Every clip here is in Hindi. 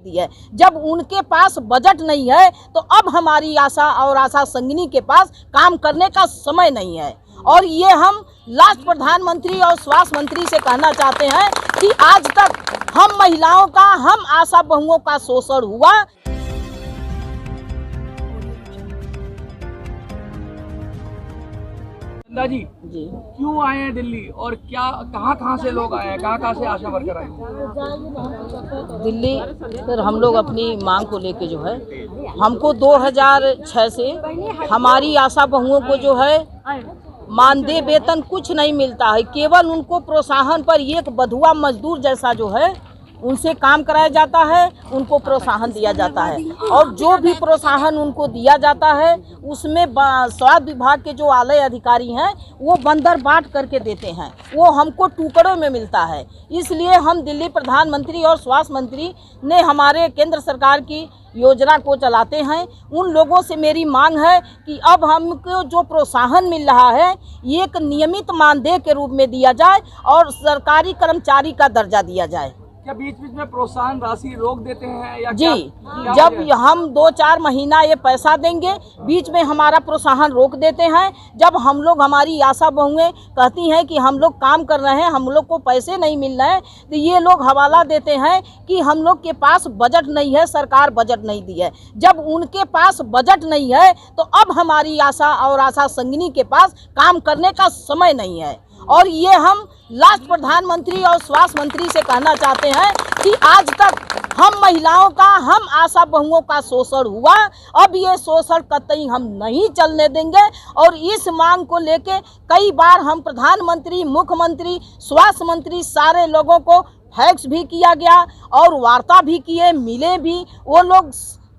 है। जब उनके पास बजट नहीं है तो अब हमारी आशा और आशा संगिनी के पास काम करने का समय नहीं है। और ये हम लास्ट प्रधानमंत्री और स्वास्थ्य मंत्री से कहना चाहते हैं कि आज तक हम महिलाओं का, हम आशा बहुओं का शोषण हुआ। जी क्यों आए हैं दिल्ली और क्या कहाँ से लोग आए हैं, कहाँ से आशा वर्कर आए हैं? दिल्ली फिर हम लोग अपनी मांग को लेके जो है, हमको 2006 से हमारी आशा बहुओं को जो है मानदेय वेतन कुछ नहीं मिलता है। केवल उनको प्रोत्साहन पर एक बधुआ मजदूर जैसा जो है उनसे काम कराया जाता है, उनको प्रोत्साहन दिया जाता है। और जो भी प्रोत्साहन उनको दिया जाता है उसमें स्वास्थ्य विभाग के जो आलय अधिकारी हैं वो बंदर बांट करके देते हैं, वो हमको टुकड़ों में मिलता है। इसलिए हम दिल्ली प्रधानमंत्री और स्वास्थ्य मंत्री ने हमारे केंद्र सरकार की योजना को चलाते हैं। उन लोगों से मेरी मांग है कि अब हमको जो प्रोत्साहन मिल रहा है एक नियमित मानदेय के रूप में दिया जाए और सरकारी कर्मचारी का दर्जा दिया जाए। क्या बीच बीच में प्रोत्साहन राशि रोक देते हैं या जी क्या? जब हम 2-4 महीना ये पैसा देंगे, बीच में हमारा प्रोत्साहन रोक देते हैं। जब हम लोग, हमारी आशा बहुएं कहती हैं कि हम लोग काम कर रहे हैं, हम लोग को पैसे नहीं मिल रहे हैं, तो ये लोग हवाला देते हैं कि हम लोग के पास बजट नहीं है, सरकार बजट नहीं दी है। जब उनके पास बजट नहीं है तो अब हमारी आशा और आशा संगिनी के पास काम करने का समय नहीं है। और ये हम लास्ट प्रधानमंत्री और स्वास्थ्य मंत्री से कहना चाहते हैं कि आज तक हम महिलाओं का, हम आशा बहुओं का शोषण हुआ। अब ये शोषण कतई हम नहीं चलने देंगे। और इस मांग को लेके कई बार हम प्रधानमंत्री, मुख्यमंत्री, स्वास्थ्य मंत्री सारे लोगों को फैक्स भी किया गया और वार्ता भी किए, मिले भी। वो लोग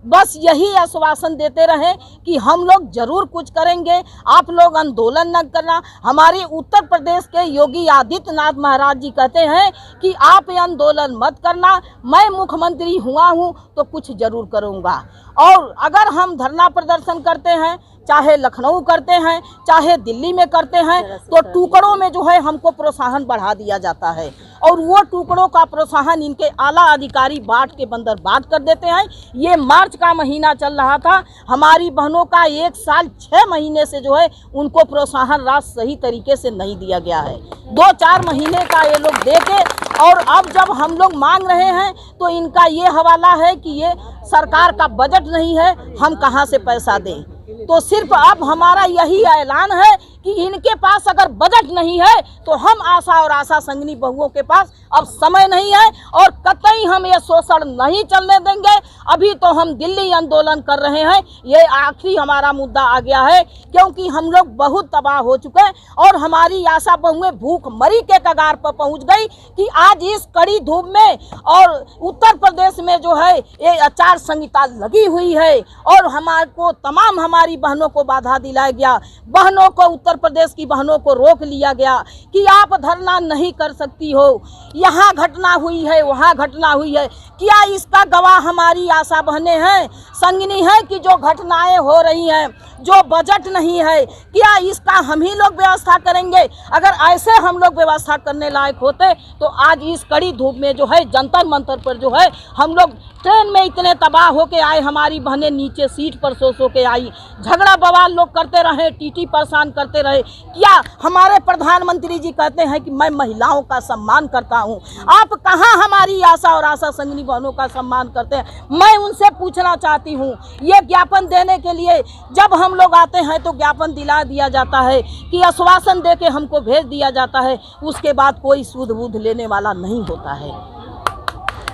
बस यही आश्वासन देते रहे कि हम लोग जरूर कुछ करेंगे, आप लोग आंदोलन न करना। हमारे उत्तर प्रदेश के योगी आदित्यनाथ महाराज जी कहते हैं कि आप ये आंदोलन मत करना, मैं मुख्यमंत्री हुआ हूँ तो कुछ जरूर करूँगा। और अगर हम धरना प्रदर्शन करते हैं, चाहे लखनऊ करते हैं, चाहे दिल्ली में करते हैं, तो टुकड़ों में जो है हमको प्रोत्साहन बढ़ा दिया जाता है। और वो टुकड़ों का प्रोत्साहन इनके आला अधिकारी बांट के बंदर बांट कर देते हैं। ये मार्च का महीना चल रहा था, हमारी बहनों का 1 साल 6 महीने से जो है उनको प्रोत्साहन राशि सही तरीके से नहीं दिया गया है। 2-4 महीने का ये लोग दे के, और अब जब हम लोग मांग रहे हैं तो इनका ये हवाला है कि ये सरकार का बजट नहीं है, हम कहाँ से पैसा दें। तो सिर्फ अब हमारा यही ऐलान है कि इनके पास अगर बजट नहीं है तो हम आशा और आशा संगिनी बहुओं के पास अब समय नहीं है और कतई हम ये शोषण नहीं चलने देंगे। अभी तो हम दिल्ली आंदोलन कर रहे हैं, ये आखिरी हमारा मुद्दा आ गया है, क्योंकि हम लोग बहुत तबाह हो चुके हैं और हमारी आशा बहुएं भूखमरी के कगार पर पहुंच गई कि आज इस कड़ी धूप में और उत्तर प्रदेश में जो है ये आचार संहिता लगी हुई है और हमारे को तमाम हमारी बहनों को बाधा दिलाया गया। बहनों को, उत्तर प्रदेश की बहनों को रोक लिया गया कि आप धरना नहीं कर सकती हो, यहाँ घटना हुई है, वहाँ घटना हुई है। क्या इसका गवाह हमारी आशा बहनें हैं, संगिनी है कि जो घटनाएं हो रही हैं, जो बजट नहीं है, क्या इसका हम ही लोग व्यवस्था करेंगे? अगर ऐसे हम लोग व्यवस्था करने लायक होते तो आज इस कड़ी धूप में जो है जंतर मंतर पर जो है हम लोग ट्रेन में इतने तबाह होके आए, हमारी बहनें नीचे सीट पर सो के आई, झगड़ा बवाल लोग करते रहे, टीटी परेशान करते रहे। क्या हमारे प्रधानमंत्री जी कहते हैं कि मैं महिलाओं का सम्मान करता हूं, आप कहां हमारी आशा और आशा संगिनी बहनों का सम्मान करते हैं? मैं उनसे पूछना चाहती हूं, ये ज्ञापन देने के लिए जब हम लोग आते हैं तो ज्ञापन दिला दिया जाता है कि आश्वासन दे के हमको भेज दिया जाता है, उसके बाद कोई सूद बूध लेने वाला नहीं होता है।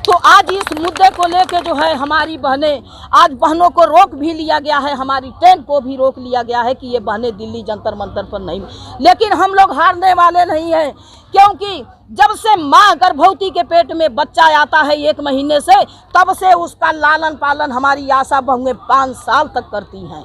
तो आज इस मुद्दे को लेके जो है हमारी बहनें, आज बहनों को रोक भी लिया गया है, हमारी ट्रेन को भी रोक लिया गया है कि ये बहनें दिल्ली जंतर मंतर पर नहीं। लेकिन हम लोग हारने वाले नहीं हैं, क्योंकि जब से माँ गर्भवती के पेट में बच्चा आता है 1 महीने से, तब से उसका लालन पालन हमारी आशा बहुएं 5 साल तक करती हैं।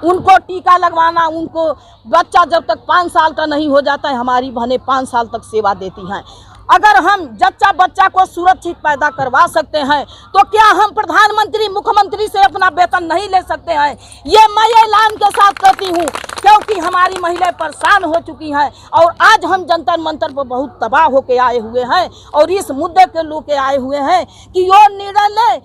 उनको टीका लगवाना, उनको बच्चा जब तक 5 साल का नहीं हो जाता है, हमारी बहनें 5 साल तक सेवा देती हैं। अगर हम जच्चा बच्चा को सुरक्षित पैदा करवा सकते हैं तो क्या हम प्रधानमंत्री, मुख्यमंत्री से अपना वेतन नहीं ले सकते हैं? ये मैं ऐलान के साथ कहती हूँ, क्योंकि हमारी महिलाएं परेशान हो चुकी हैं और आज हम जंतर मंतर पर बहुत तबाह होके आए हुए हैं और इस मुद्दे के लेके आए हुए हैं कि यो निर्णय ले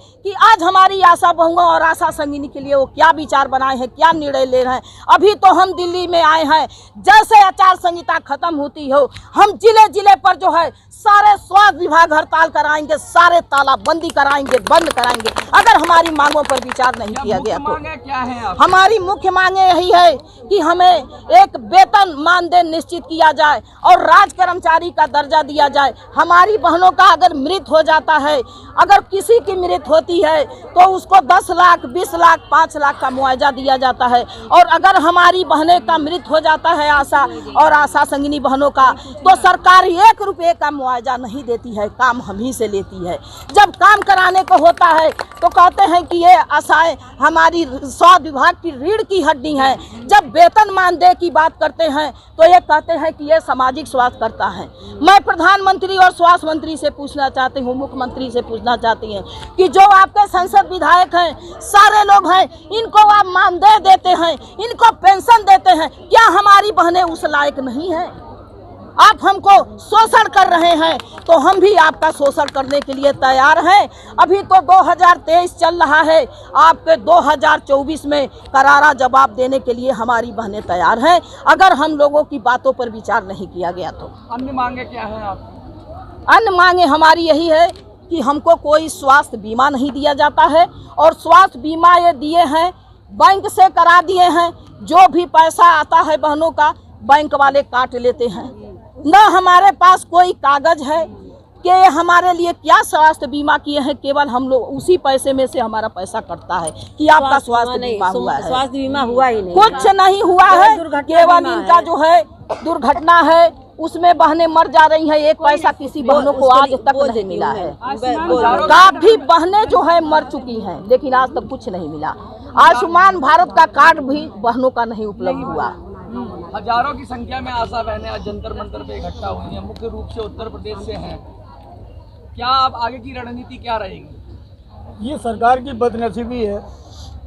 हमारी आशा बहुओं और आशा संगिनी के लिए वो क्या विचार बनाए हैं, क्या निर्णय ले रहे हैं। अभी तो हम दिल्ली में आए हैं, जैसे आचार संहिता खत्म होती हो हम जिले जिले पर जो है सारे स्वास्थ्य विभाग हड़ताल कराएंगे, सारे तालाबंदी कराएंगे, बंद कराएंगे, अगर हमारी मांगों पर विचार नहीं किया गया तो। क्या है हमारी मुख्य मांगे यही है कि हमें एक वेतन मानदेय निश्चित किया जाए और राज कर्मचारी का दर्जा दिया जाए। हमारी बहनों का अगर मृत्यु हो जाता है, अगर किसी की मृत्यु होती है तो उसको 10 लाख, 20 लाख, 5 लाख का मुआवजा दिया जाता है। और अगर हमारी बहनें का मृत्यु हो जाता है आशा और आशा संगिनी बहनों का, तो सरकार 1 रुपये का मुआवजा नहीं देती है, काम हम ही से लेती है। जब काम कराने को होता है तो कहते हैं कि ये आशाएं हमारी स्वास्थ्य विभाग की रीढ़ की हड्डी हैं। जब वेतन मानदेय की बात करते हैं तो ये कहते हैं कि ये सामाजिक स्वास्थ्य करता है। मैं प्रधानमंत्री और स्वास्थ्य मंत्री से पूछना चाहती हूँ, मुख्यमंत्री से पूछना चाहती हैं कि जो आपके संसद विधायक हैं, सारे लोग हैं, इनको आप मानदेय देते हैं, इनको पेंशन देते हैं, क्या हमारी बहनें उस लायक नहीं हैं? आप हमको शोषण कर रहे हैं तो हम भी आपका शोषण करने के लिए तैयार हैं। अभी तो 2023 चल रहा है, आपके 2024 में करारा जवाब देने के लिए हमारी बहनें तैयार हैं, अगर हम लोगों की बातों पर विचार नहीं किया गया तो। अन्य मांगे क्या है आपकी? अन्य मांगे हमारी यही है कि हमको कोई स्वास्थ्य बीमा नहीं दिया जाता है, और स्वास्थ्य बीमा ये दिए हैं, बैंक से करा दिए हैं, जो भी पैसा आता है बहनों का बैंक वाले काट लेते हैं। न हमारे पास कोई कागज है कि हमारे लिए क्या स्वास्थ्य बीमा किए हैं, केवल हम लोग उसी पैसे में से हमारा पैसा कटता है कि आपका स्वास्थ्य बीमा हुआ है। स्वास्थ्य बीमा हुआ ही नहीं, कुछ नहीं हुआ है, केवल इनका जो है दुर्घटना है उसमें बहनें मर जा रही हैं, एक पैसा किसी बहनों को आज तक नहीं मिला है। काफी बहनें जो है मर चुकी हैं लेकिन आज तक कुछ नहीं मिला। आयुष्मान भारत का कार्ड भी बहनों का नहीं उपलब्ध हुआ। हजारों की संख्या में आशा बहनें आज जंतर मंतर पे इकट्ठा हुई हैं, मुख्य रूप से उत्तर प्रदेश से हैं। क्या आप आगे की रणनीति क्या रहेगी? ये सरकार की बदनसीबी है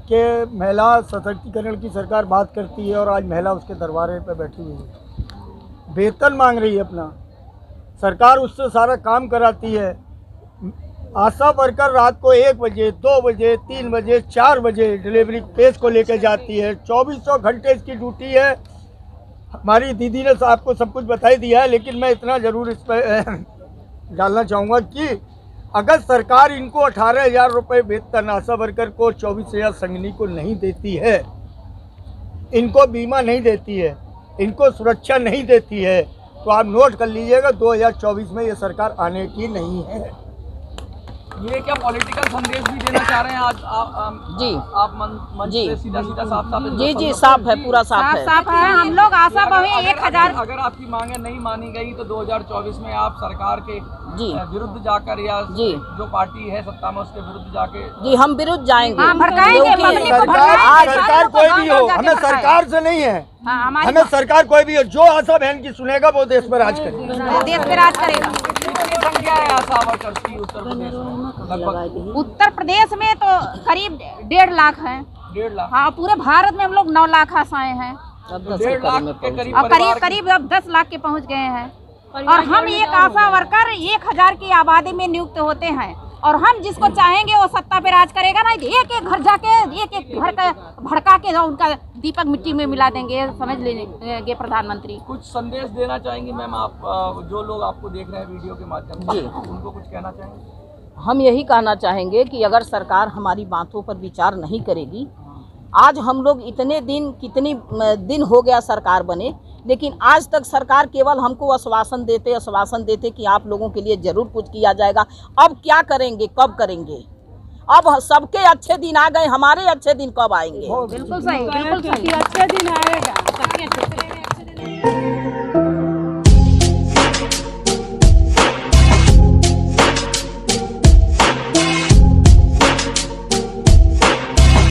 कि महिला सशक्तिकरण की सरकार बात करती है और आज महिला उसके दरबारे पे बैठी हुई है, वेतन मांग रही है अपना, सरकार उससे सारा काम कराती है। आशा वर्कर रात को 1 बजे, 2 बजे, 3 बजे, 4 बजे डिलीवरी केस को लेकर जाती है। 2400 घंटे इसकी ड्यूटी है। हमारी दीदी ने आपको सब कुछ बता ही दिया है, लेकिन मैं इतना ज़रूर इस पर डालना चाहूँगा कि अगर सरकार इनको 18,000 रुपये वेतन आशा वर्कर को 24,000 संगिनी को नहीं देती है, इनको बीमा नहीं देती है, इनको सुरक्षा नहीं देती है, तो आप नोट कर लीजिएगा 2024 में ये सरकार आने की नहीं है। ये क्या पॉलिटिकल संदेश भी देना चाह रहे हैं आज जी आप मंच से सीधा साफ जी साफ है, पूरा साफ है। साफ है। हम लोग आशा बहुएं 1000 अगर आपकी मांगे नहीं मानी गई तो 2024 में आप सरकार के जी विरुद्ध जाकर या जी जो पार्टी है सत्ता में उसके विरुद्ध जाके जी हम विरुद्ध जाएंगे। हाँ, भड़काएंगे, पब्लिक को सरकार कोई भी हो, हमें सरकार से नहीं है, हमें सरकार कोई भी हो, जो आशा बहन की सुनेगा वो देश पर राज करेगा। देश पे राज करेगा। कितनी संख्या है आशा वर्कर्स की उत्तर प्रदेश में? लगभग उत्तर प्रदेश में तो करीब 1.5 लाख है। 1.5 लाख। हाँ, पूरे भारत में हम लोग 9 लाख आशाएं हैं, 1.5 लाख के करीब और करीब अब 10 लाख के पहुंच गए हैं। और हम एक आशा वर्कर 1000 की आबादी में नियुक्त होते हैं, और हम जिसको चाहेंगे वो सत्ता पे राज करेगा ना। एक एक घर जाके एक घर का भड़का के उनका दीपक मिट्टी में मिला देंगे, समझ लेंगे प्रधानमंत्री। कुछ संदेश देना चाहेंगी मैम आप, जो लोग आपको देख रहे हैं वीडियो के माध्यम से, उनको कुछ कहना चाहेंगे? हम यही कहना चाहेंगे कि अगर सरकार हमारी बातों पर विचार नहीं करेगी, आज हम लोग इतने दिन, कितनी दिन हो गया सरकार बने, लेकिन आज तक सरकार केवल हमको आश्वासन देते कि आप लोगों के लिए ज़रूर कुछ किया जाएगा। अब क्या करेंगे, कब करेंगे? अब सबके अच्छे दिन आ गए, हमारे अच्छे दिन कब आएंगे? बिल्कुल सही, बिल्कुल सही। अच्छे दिन आएगा।